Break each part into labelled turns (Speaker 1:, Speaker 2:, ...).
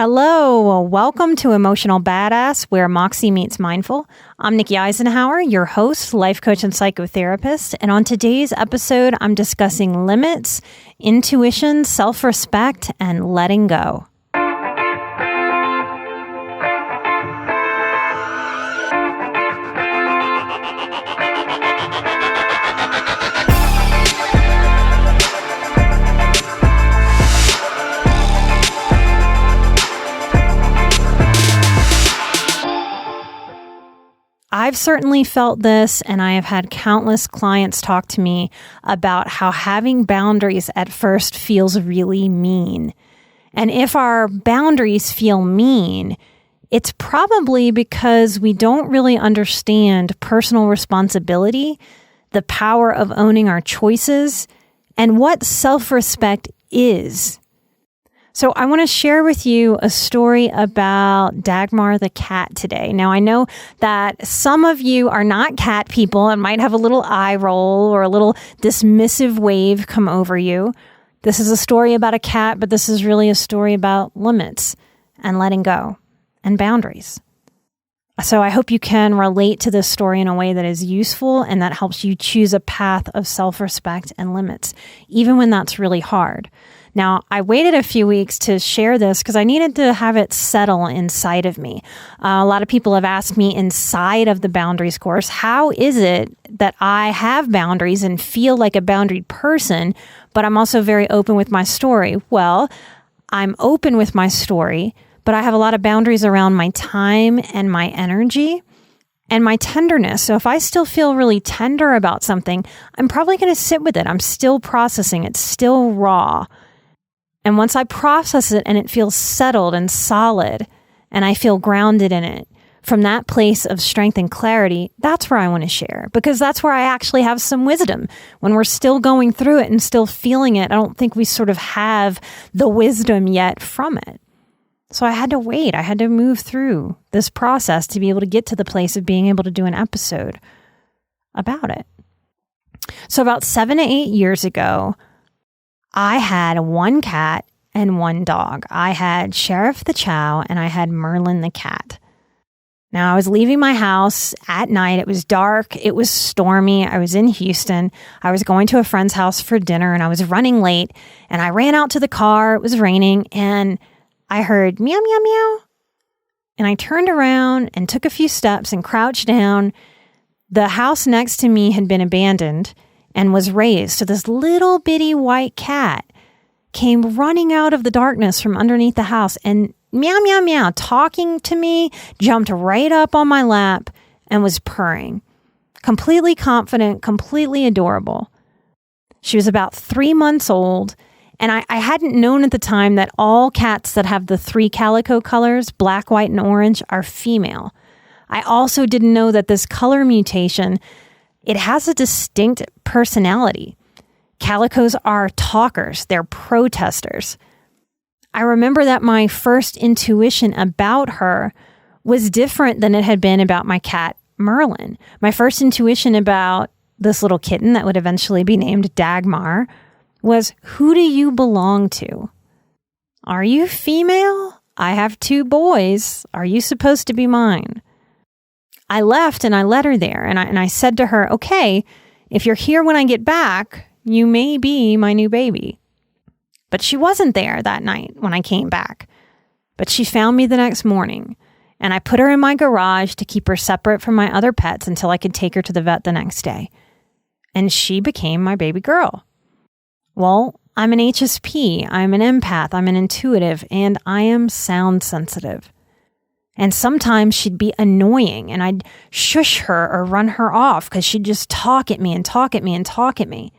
Speaker 1: Hello, welcome to Emotional Badass, where Moxie meets Mindful. I'm Nikki Eisenhower, your host, life coach, and psychotherapist. And on today's episode, I'm discussing limits, intuition, self-respect, and letting go. I've certainly felt this, and I have had countless clients talk to me about how having boundaries at first feels really mean. And if our boundaries feel mean, it's probably because we don't really understand personal responsibility, the power of owning our choices, and what self-respect is. So I want to share with you a story about Dagmar the cat today. Now, I know that some of you are not cat people and might have a little eye roll or a little dismissive wave come over you. This is a story about a cat, but this is really a story about limits and letting go and boundaries. So I hope you can relate to this story in a way that is useful and that helps you choose a path of self-respect and limits, even when that's really hard. Now, I waited a few weeks to share this because I needed to have it settle inside of me. A lot of people have asked me inside of the boundaries course, how is it that I have boundaries and feel like a boundaried person, but I'm also very open with my story? Well, I'm open with my story, but I have a lot of boundaries around my time and my energy and my tenderness. So if I still feel really tender about something, I'm probably going to sit with it. I'm still processing. It's still raw. And once I process it and it feels settled and solid and I feel grounded in it, from that place of strength and clarity, that's where I want to share, because that's where I actually have some wisdom. When we're still going through it and still feeling it, I don't think we sort of have the wisdom yet from it. So I had to wait. I had to move through this process to be able to get to the place of being able to do an episode about it. So about 7 to 8 years ago, I had one cat and one dog. I had Sheriff the Chow and I had Merlin the cat. Now, I was leaving my house at night. It was dark. It was stormy. I was in Houston. I was going to a friend's house for dinner and I was running late. And I ran out to the car. It was raining and I heard meow, meow, meow. And I turned around and took a few steps and crouched down. The house next to me had been abandoned and was raised. So this little bitty white cat came running out of the darkness from underneath the house and meow, meow, meow, talking to me, jumped right up on my lap and was purring. Completely confident, completely adorable. She was about 3 months old, and I hadn't known at the time that all cats that have the 3 calico colors, black, white, and orange, are female. I also didn't know that this color mutation, it has a distinct personality. Calicos are talkers. They're protesters. I remember that my first intuition about her was different than it had been about my cat, Merlin. My first intuition about this little kitten that would eventually be named Dagmar was, who do you belong to? Are you female? I have 2 boys. Are you supposed to be mine? I left and I let her there and I said to her, okay, if you're here when I get back, you may be my new baby. But she wasn't there that night when I came back. But she found me the next morning and I put her in my garage to keep her separate from my other pets until I could take her to the vet the next day. And she became my baby girl. Well, I'm an HSP, I'm an empath, I'm an intuitive, and I am sound sensitive. And sometimes she'd be annoying and I'd shush her or run her off because she'd just talk at me and talk at me and talk at me.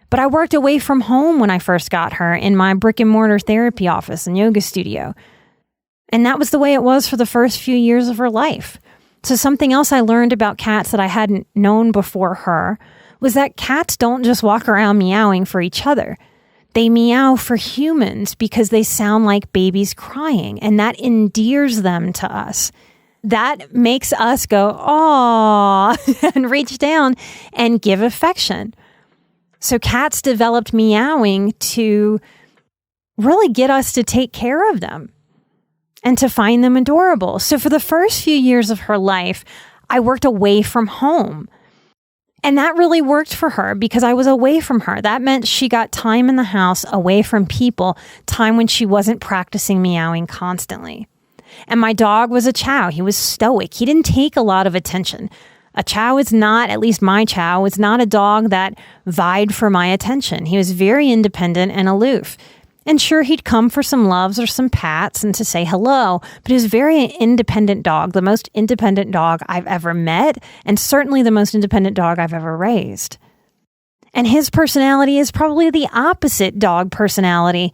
Speaker 1: But I worked away from home when I first got her in my brick and mortar therapy office and yoga studio. And that was the way it was for the first few years of her life. So something else I learned about cats that I hadn't known before her was that cats don't just walk around meowing for each other. They meow for humans because they sound like babies crying, and that endears them to us. That makes us go, "Aw," and reach down and give affection. So cats developed meowing to really get us to take care of them. and to find them adorable. So for the first few years of her life, I worked away from home. And that really worked for her because I was away from her. That meant she got time in the house away from people, time when she wasn't practicing meowing constantly. And my dog was a chow. He was stoic. He didn't take a lot of attention. A chow is not, at least my chow, is not a dog that vied for my attention. He was very independent and aloof. And sure, he'd come for some loves or some pats and to say hello, but he was a very independent dog, the most independent dog I've ever met, and certainly the most independent dog I've ever raised. And his personality is probably the opposite dog personality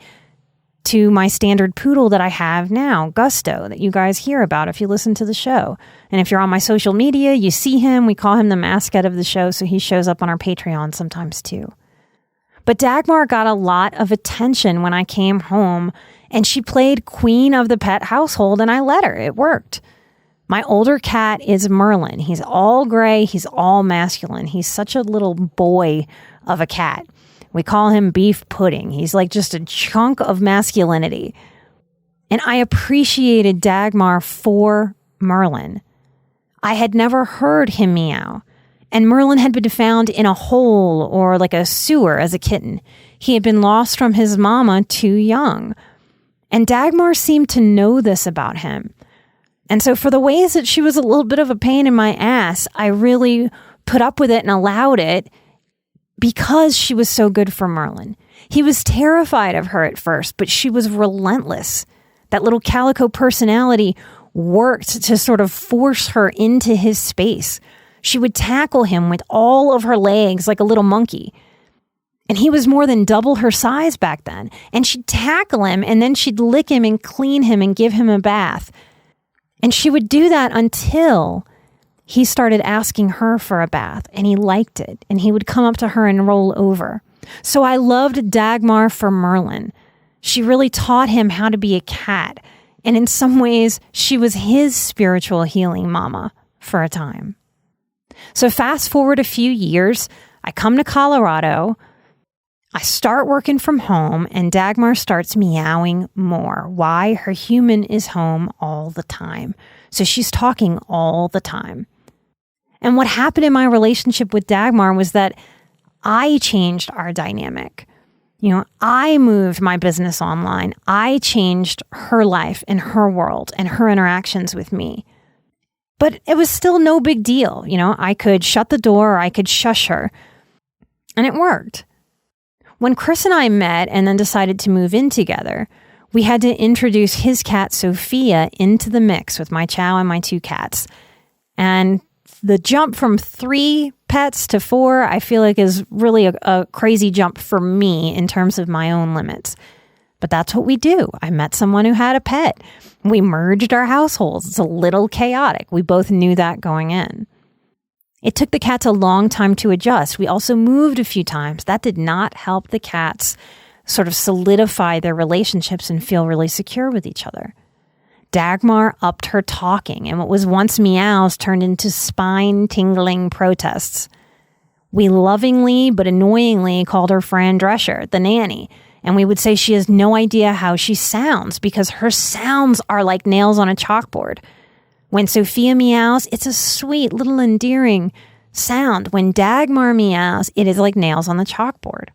Speaker 1: to my standard poodle that I have now, Gusto, that you guys hear about if you listen to the show. And if you're on my social media, you see him. We call him the mascot of the show, so he shows up on our Patreon sometimes too. But Dagmar got a lot of attention when I came home, and she played queen of the pet household, and I let her. It worked. My older cat is Merlin. He's all gray. He's all masculine. He's such a little boy of a cat. We call him beef pudding. He's like just a chunk of masculinity. And I appreciated Dagmar for Merlin. I had never heard him meow. And Merlin had been found in a hole or like a sewer as a kitten. He had been lost from his mama too young. And Dagmar seemed to know this about him. And so for the ways that she was a little bit of a pain in my ass, I really put up with it and allowed it because she was so good for Merlin. He was terrified of her at first, but she was relentless. That little calico personality worked to sort of force her into his space. She would tackle him with all of her legs like a little monkey. And he was more than double her size back then. And she'd tackle him, and then she'd lick him and clean him and give him a bath. And she would do that until he started asking her for a bath, and he liked it. And he would come up to her and roll over. So I loved Dagmar for Merlin. She really taught him how to be a cat. And in some ways, she was his spiritual healing mama for a time. So fast forward a few years, I come to Colorado, I start working from home, and Dagmar starts meowing more. Why? Her human is home all the time. So she's talking all the time. And what happened in my relationship with Dagmar was that I changed our dynamic. I moved my business online. I changed her life and her world and her interactions with me. But it was still no big deal. I could shut the door or I could shush her. And it worked. When Chris and I met and then decided to move in together, we had to introduce his cat, Sophia, into the mix with my chow and my two cats. And the jump from 3 pets to 4, I feel like is really a crazy jump for me in terms of my own limits. But that's what we do. I met someone who had a pet. We merged our households. It's a little chaotic. We both knew that going in. It took the cats a long time to adjust. We also moved a few times. That did not help the cats sort of solidify their relationships and feel really secure with each other. Dagmar upped her talking, and what was once meows turned into spine-tingling protests. We lovingly but annoyingly called her Fran Drescher, the nanny, and we would say she has no idea how she sounds because her sounds are like nails on a chalkboard. When Sophia meows, it's a sweet, little endearing sound. When Dagmar meows, it is like nails on the chalkboard.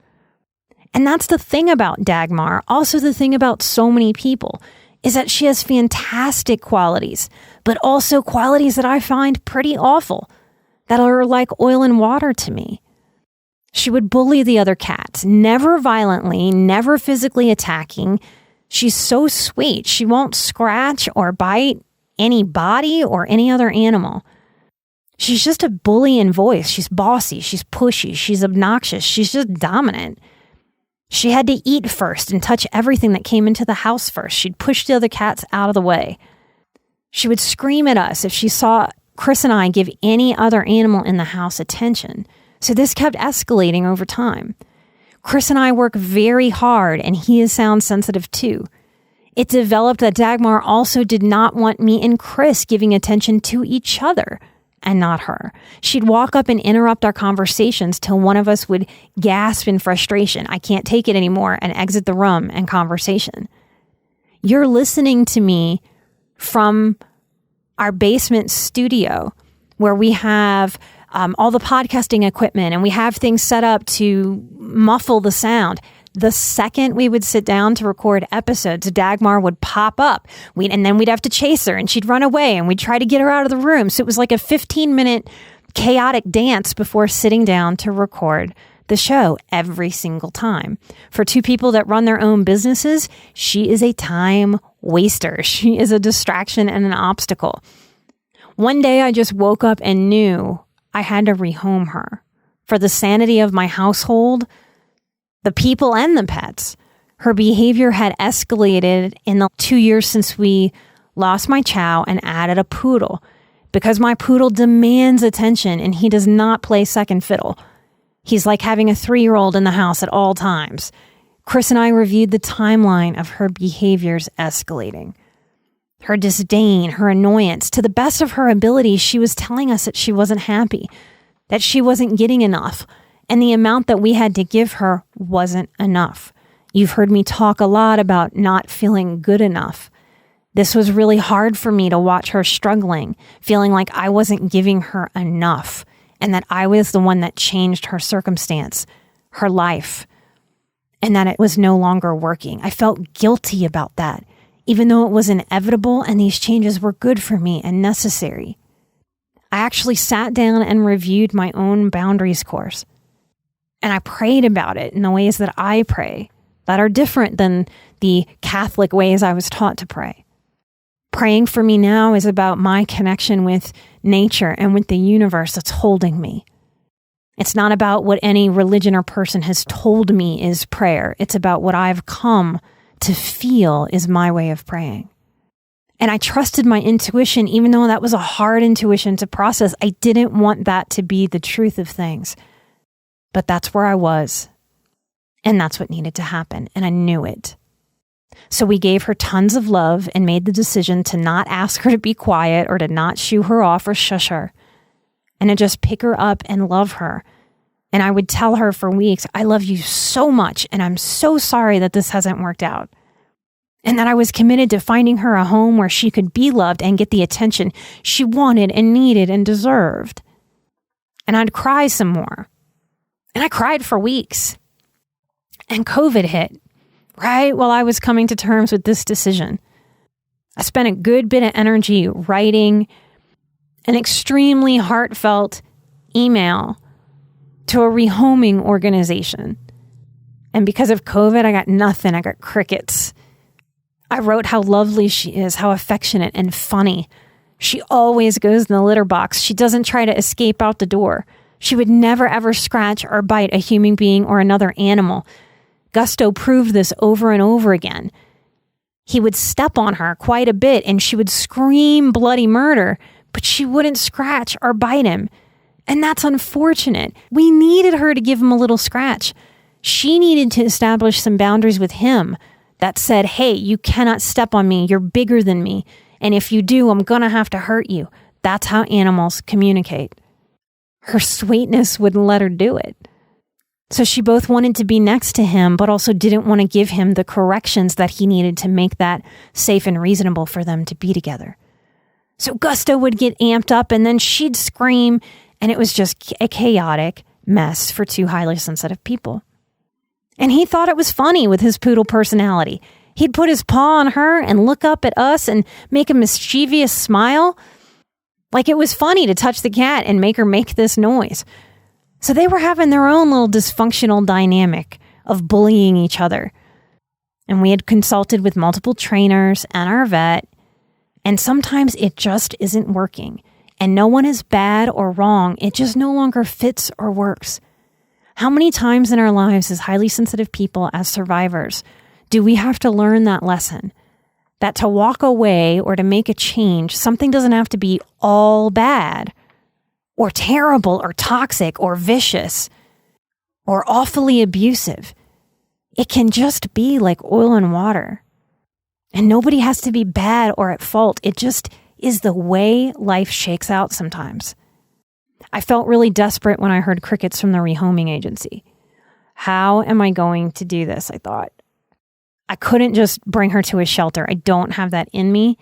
Speaker 1: And that's the thing about Dagmar, also the thing about so many people, is that she has fantastic qualities, but also qualities that I find pretty awful, that are like oil and water to me. She would bully the other cats, never violently, never physically attacking. She's so sweet. She won't scratch or bite any body or any other animal. She's just a bully in voice. She's bossy. She's pushy. She's obnoxious. She's just dominant. She had to eat first and touch everything that came into the house first. She'd push the other cats out of the way. She would scream at us if she saw Chris and I give any other animal in the house attention. So this kept escalating over time. Chris and I work very hard, and he is sound sensitive too. It developed that Dagmar also did not want me and Chris giving attention to each other and not her. She'd walk up and interrupt our conversations till one of us would gasp in frustration, "I can't take it anymore," and exit the room and conversation. You're listening to me from our basement studio where we have all the podcasting equipment and we have things set up to muffle the sound. The second we would sit down to record episodes, Dagmar would pop up. And then we'd have to chase her and she'd run away and we'd try to get her out of the room. So it was like a 15-minute chaotic dance before sitting down to record the show every single time. For two people that run their own businesses, she is a time waster. She is a distraction and an obstacle. One day I just woke up and knew I had to rehome her for the sanity of my household, the people and the pets. Her behavior had escalated in the 2 years since we lost my chow and added a poodle, because my poodle demands attention and he does not play second fiddle. He's like having a 3-year-old in the house at all times. Chris and I reviewed the timeline of her behaviors escalating. Her disdain, her annoyance. To the best of her ability, she was telling us that she wasn't happy, that she wasn't getting enough, and the amount that we had to give her wasn't enough. You've heard me talk a lot about not feeling good enough. This was really hard for me to watch her struggling, feeling like I wasn't giving her enough, and that I was the one that changed her circumstance, her life, and that it was no longer working. I felt guilty about that, even though it was inevitable and these changes were good for me and necessary. I actually sat down and reviewed my own boundaries course. And I prayed about it in the ways that I pray that are different than the Catholic ways I was taught to pray. Praying for me now is about my connection with nature and with the universe that's holding me. It's not about what any religion or person has told me is prayer. It's about what I've come to feel is my way of praying. And I trusted my intuition, even though that was a hard intuition to process. I didn't want that to be the truth of things. But that's where I was. And that's what needed to happen. And I knew it. So we gave her tons of love and made the decision to not ask her to be quiet or to not shoo her off or shush her. And to just pick her up and love her. And I would tell her for weeks, I love you so much, and I'm so sorry that this hasn't worked out. And that I was committed to finding her a home where she could be loved and get the attention she wanted and needed and deserved. And I'd cry some more. And I cried for weeks. And COVID hit, right while I was coming to terms with this decision. I spent a good bit of energy writing an extremely heartfelt email to a rehoming organization. And because of COVID, I got nothing. I got crickets. I wrote how lovely she is, how affectionate and funny. She always goes in the litter box. She doesn't try to escape out the door. She would never ever scratch or bite a human being or another animal. Gusto proved this over and over again. He would step on her quite a bit and she would scream bloody murder, but she wouldn't scratch or bite him. And that's unfortunate. We needed her to give him a little scratch. She needed to establish some boundaries with him that said, hey, you cannot step on me. You're bigger than me. And if you do, I'm going to have to hurt you. That's how animals communicate. Her sweetness wouldn't let her do it. So she both wanted to be next to him, but also didn't want to give him the corrections that he needed to make that safe and reasonable for them to be together. So Gusto would get amped up and then she'd scream, and it was just a chaotic mess for two highly sensitive people. And he thought it was funny with his poodle personality. He'd put his paw on her and look up at us and make a mischievous smile, like it was funny to touch the cat and make her make this noise. So they were having their own little dysfunctional dynamic of bullying each other. And we had consulted with multiple trainers and our vet, and sometimes it just isn't working. And no one is bad or wrong. It just no longer fits or works. How many times in our lives as highly sensitive people, as survivors, do we have to learn that lesson? That to walk away or to make a change, something doesn't have to be all bad or terrible or toxic or vicious or awfully abusive. It can just be like oil and water. And nobody has to be bad or at fault. It just is the way life shakes out sometimes. I felt really desperate when I heard crickets from the rehoming agency. How am I going to do this? I thought. I couldn't just bring her to a shelter. I don't have that in me.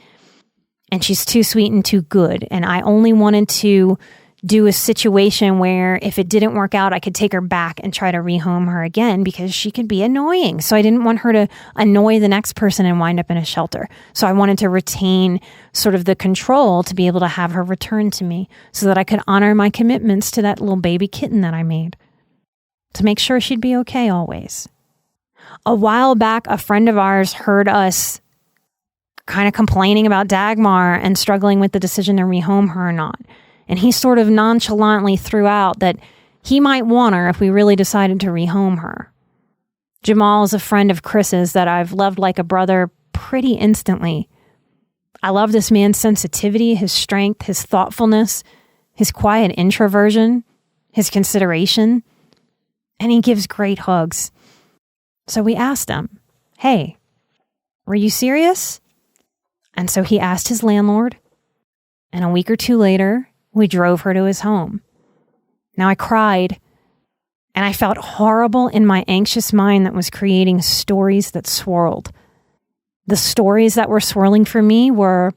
Speaker 1: And she's too sweet and too good. And I only wanted to do a situation where if it didn't work out, I could take her back and try to rehome her again because she could be annoying. So I didn't want her to annoy the next person and wind up in a shelter. So I wanted to retain sort of the control to be able to have her return to me so that I could honor my commitments to that little baby kitten that I made to make sure she'd be okay always. A while back, a friend of ours heard us kind of complaining about Dagmar and struggling with the decision to rehome her or not. And he sort of nonchalantly threw out that he might want her if we really decided to rehome her. Jamal is a friend of Chris's that I've loved like a brother pretty instantly. I love this man's sensitivity, his strength, his thoughtfulness, his quiet introversion, his consideration, and he gives great hugs. So we asked him, "Hey, were you serious?" And so he asked his landlord, and a week or two later, we drove her to his home. Now I cried, and I felt horrible in my anxious mind that was creating stories that swirled. The stories that were swirling for me were,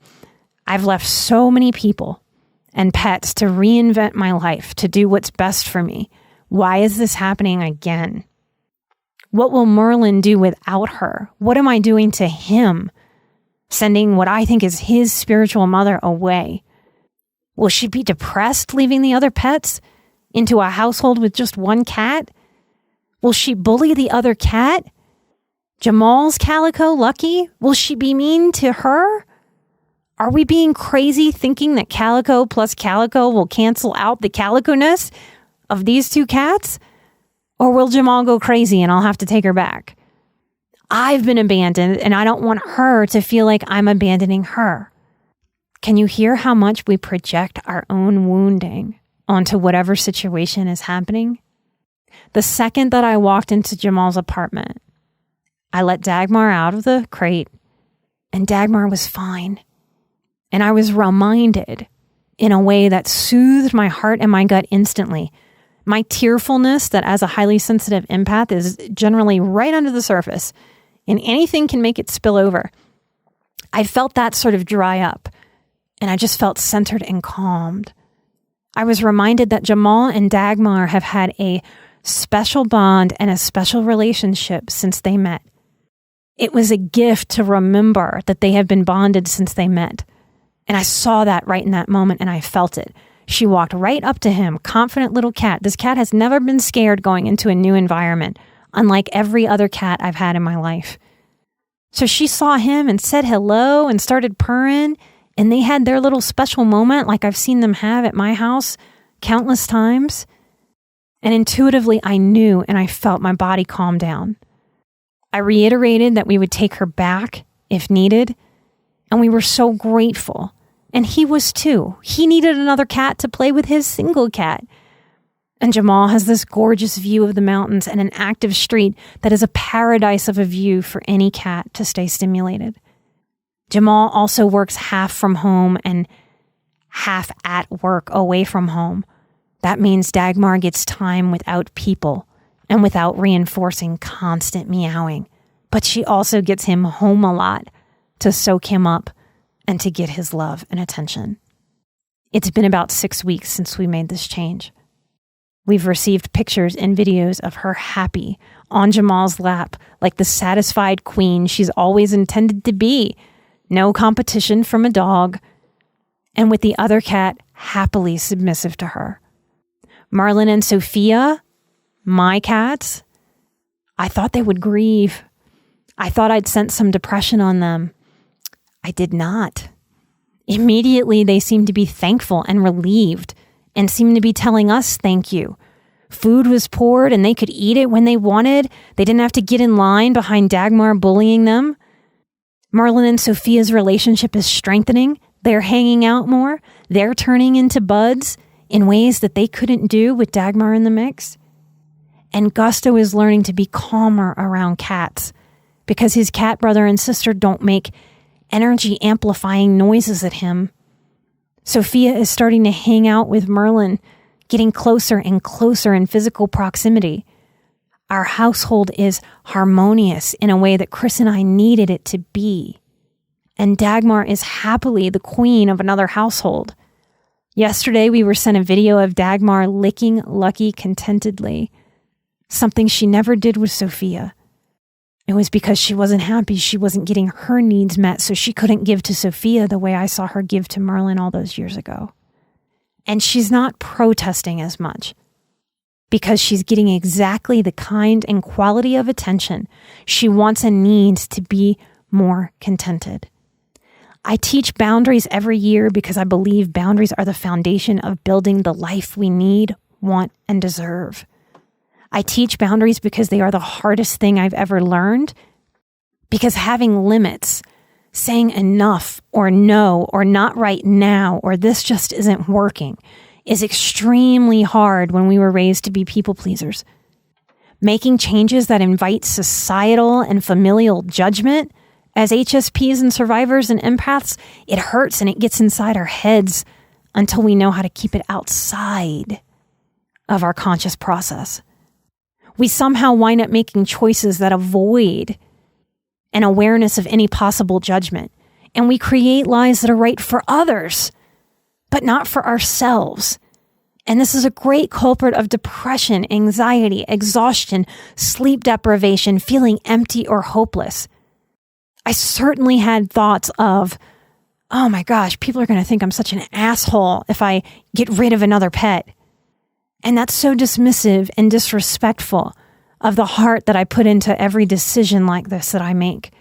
Speaker 1: I've left so many people and pets to reinvent my life, to do what's best for me. Why is this happening again? What will Merlin do without her? What am I doing to him? Sending what I think is his spiritual mother away. Will she be depressed leaving the other pets into a household with just one cat? Will she bully the other cat? Jamal's Calico Lucky? Will she be mean to her? Are we being crazy thinking that Calico plus Calico will cancel out the calico-ness of these two cats? Or will Jamal go crazy and I'll have to take her back? I've been abandoned and I don't want her to feel like I'm abandoning her. Can you hear how much we project our own wounding onto whatever situation is happening? The second that I walked into Jamal's apartment, I let Dagmar out of the crate, and Dagmar was fine. And I was reminded in a way that soothed my heart and my gut instantly. My tearfulness that as a highly sensitive empath is generally right under the surface, and anything can make it spill over. I felt that sort of dry up. And I just felt centered and calmed. I was reminded that Jamal and Dagmar have had a special bond and a special relationship since they met. It was a gift to remember that they have been bonded since they met. And I saw that right in that moment and I felt it. She walked right up to him, confident little cat. This cat has never been scared going into a new environment, unlike every other cat I've had in my life. So she saw him and said hello and started purring. And they had their little special moment like I've seen them have at my house countless times. And intuitively, I knew and I felt my body calm down. I reiterated that we would take her back if needed. And we were so grateful. And he was too. He needed another cat to play with his single cat. And Jamal has this gorgeous view of the mountains and an active street that is a paradise of a view for any cat to stay stimulated. Jamal also works half from home and half at work away from home. That means Dagmar gets time without people and without reinforcing constant meowing. But she also gets him home a lot to soak him up and to get his love and attention. It's been about 6 weeks since we made this change. We've received pictures and videos of her happy on Jamal's lap, like the satisfied queen she's always intended to be. No competition from a dog, and with the other cat happily submissive to her. Marlin and Sophia, my cats, I thought they would grieve. I thought I'd sent some depression on them. I did not. Immediately, they seemed to be thankful and relieved and seemed to be telling us thank you. Food was poured and they could eat it when they wanted. They didn't have to get in line behind Dagmar bullying them. Marlin and Sophia's relationship is strengthening. They're hanging out more. They're turning into buds in ways that they couldn't do with Dagmar in the mix. And Gusto is learning to be calmer around cats because his cat brother and sister don't make energy amplifying noises at him. Sophia is starting to hang out with Merlin, getting closer and closer in physical proximity. Our household is harmonious in a way that Chris and I needed it to be. And Dagmar is happily the queen of another household. Yesterday, we were sent a video of Dagmar licking Lucky contentedly, something she never did with Sophia. It was because she wasn't happy she wasn't getting her needs met, so she couldn't give to Sophia the way I saw her give to Merlin all those years ago. And she's not protesting as much because she's getting exactly the kind and quality of attention she wants and needs to be more contented. I teach boundaries every year because I believe boundaries are the foundation of building the life we need, want, and deserve. I teach boundaries because they are the hardest thing I've ever learned, because having limits, saying enough or no or not right now or this just isn't working is extremely hard when we were raised to be people pleasers. Making changes that invite societal and familial judgment as HSPs and survivors and empaths, it hurts and it gets inside our heads until we know how to keep it outside of our conscious process. We somehow wind up making choices that avoid an awareness of any possible judgment. And we create lives that are right for others, but not for ourselves. And this is a great culprit of depression, anxiety, exhaustion, sleep deprivation, feeling empty or hopeless. I certainly had thoughts of, oh my gosh, people are going to think I'm such an asshole if I get rid of another pet. And that's so dismissive and disrespectful of the heart that I put into every decision like this that I make,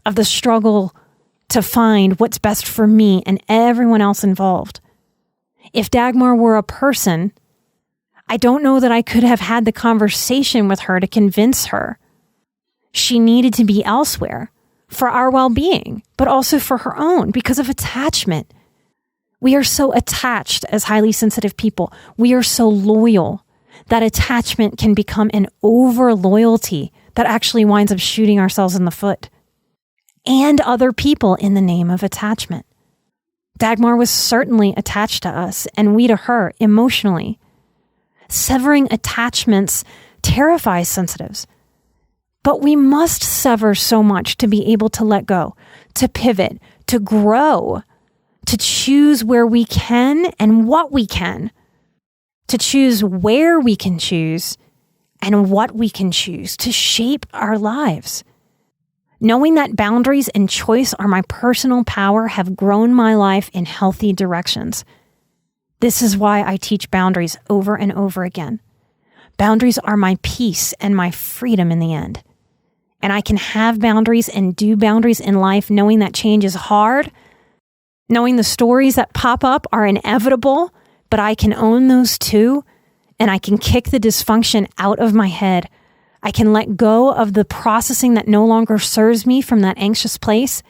Speaker 1: of the struggle to find what's best for me and everyone else involved. If Dagmar were a person, I don't know that I could have had the conversation with her to convince her she needed to be elsewhere for our well-being, but also for her own because of attachment. We are so attached as highly sensitive people. We are so loyal that attachment can become an over-loyalty that actually winds up shooting ourselves in the foot and other people in the name of attachment. Dagmar was certainly attached to us and we to her emotionally. Severing attachments terrifies sensitives. But we must sever so much to be able to let go, to pivot, to grow, to choose where we can and what we can, to choose where we can choose and what we can choose to shape our lives. Knowing that boundaries and choice are my personal power have grown my life in healthy directions. This is why I teach boundaries over and over again. Boundaries are my peace and my freedom in the end. And I can have boundaries and do boundaries in life knowing that change is hard, knowing the stories that pop up are inevitable, but I can own those too, and I can kick the dysfunction out of my head. I can let go of the processing that no longer serves me from that anxious place,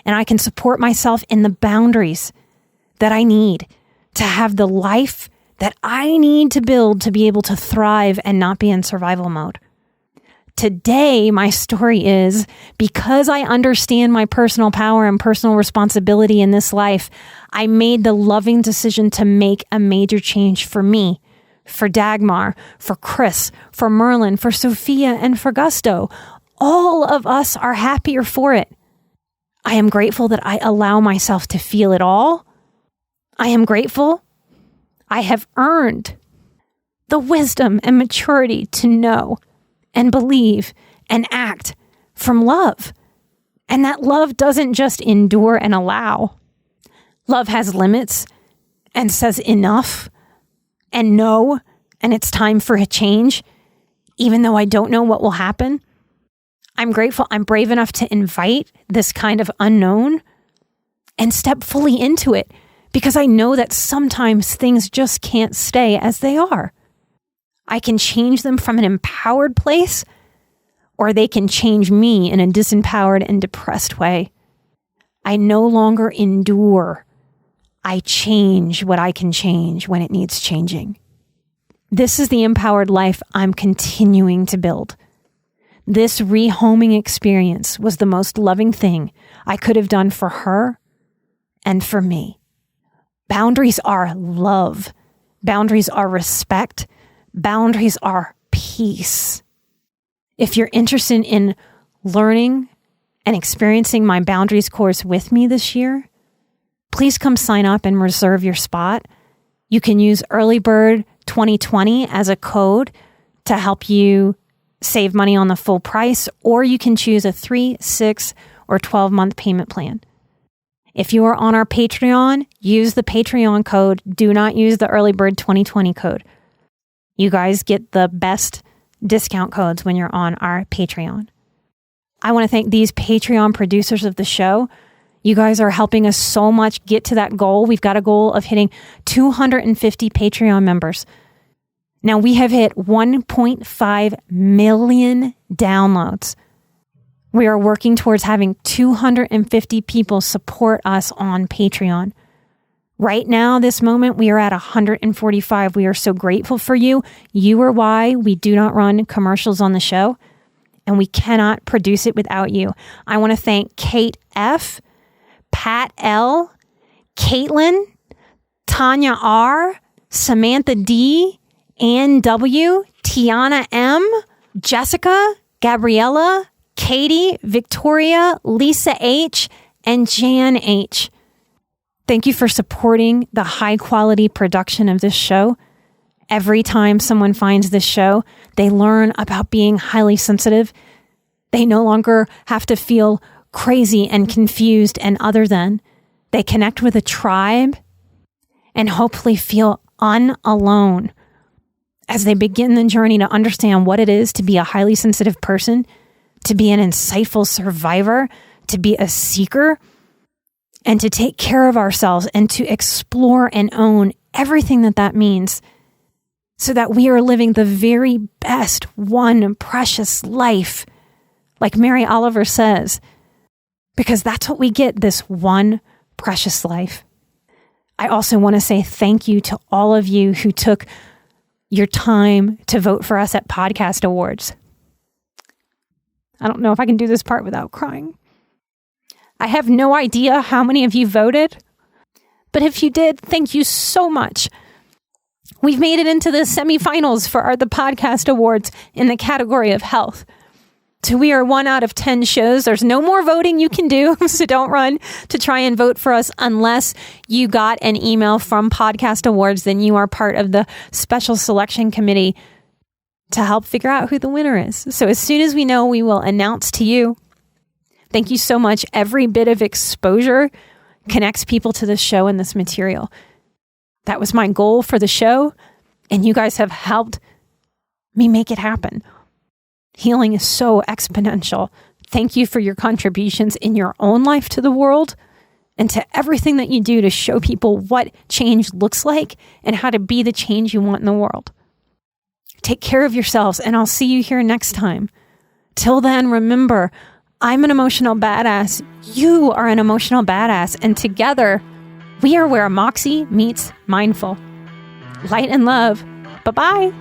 Speaker 1: and I can support myself in the boundaries that I need to have the life that I need to build to be able to thrive and not be in survival mode. Today, my story is, because I understand my personal power and personal responsibility in this life, I made the loving decision to make a major change for me, for Dagmar, for Chris, for Merlin, for Sophia, and for Gusto. All of us are happier for it. I am grateful that I allow myself to feel it all. I am grateful I have earned the wisdom and maturity to know and believe and act from love. And that love doesn't just endure and allow. Love has limits and says enough and no, and it's time for a change, even though I don't know what will happen. I'm grateful I'm brave enough to invite this kind of unknown and step fully into it because I know that sometimes things just can't stay as they are. I can change them from an empowered place, or they can change me in a disempowered and depressed way. I no longer endure. I change what I can change when it needs changing. This is the empowered life I'm continuing to build. This rehoming experience was the most loving thing I could have done for her and for me. Boundaries are love. Boundaries are respect. Boundaries are peace. If you're interested in learning and experiencing my boundaries course with me this year, please come sign up and reserve your spot. You can use Early Bird 2020 as a code to help you save money on the full price, or you can choose a 3, 6, or 12-month payment plan. If you are on our Patreon, use the Patreon code. Do not use the Early Bird 2020 code. You guys get the best discount codes when you're on our Patreon. I want to thank these Patreon producers of the show. You guys are helping us so much get to that goal. We've got a goal of hitting 250 Patreon members. Now we have hit 1.5 million downloads. We are working towards having 250 people support us on Patreon. Right now, this moment, we are at 145. We are so grateful for you. You are why we do not run commercials on the show, and we cannot produce it without you. I want to thank Kate F., Pat L., Caitlin, Tanya R., Samantha D., Ann W., Tiana M., Jessica, Gabriella, Katie, Victoria, Lisa H., and Jan H. Thank you for supporting the high quality production of this show. Every time someone finds this show, they learn about being highly sensitive. They no longer have to feel crazy and confused and other than. They connect with a tribe and hopefully feel unalone as they begin the journey to understand what it is to be a highly sensitive person, to be an insightful survivor, to be a seeker, and to take care of ourselves and to explore and own everything that means so that we are living the very best one precious life, like Mary Oliver says, because that's what we get, this one precious life. I also want to say thank you to all of you who took your time to vote for us at Podcast Awards. I don't know if I can do this part without crying. I have no idea how many of you voted, but if you did, thank you so much. We've made it into the semifinals for the Podcast Awards in the category of health. So we are 1 out of 10 shows. There's no more voting you can do, so don't run to try and vote for us unless you got an email from Podcast Awards. Then you are part of the special selection committee to help figure out who the winner is. So as soon as we know, we will announce to you. Thank you so much. Every bit of exposure connects people to this show and this material. That was my goal for the show, and you guys have helped me make it happen. Healing is so exponential. Thank you for your contributions in your own life to the world and to everything that you do to show people what change looks like and how to be the change you want in the world. Take care of yourselves, and I'll see you here next time. Till then, remember, I'm an emotional badass. You are an emotional badass. And together, we are where Moxie meets mindful. Light and love. Bye-bye.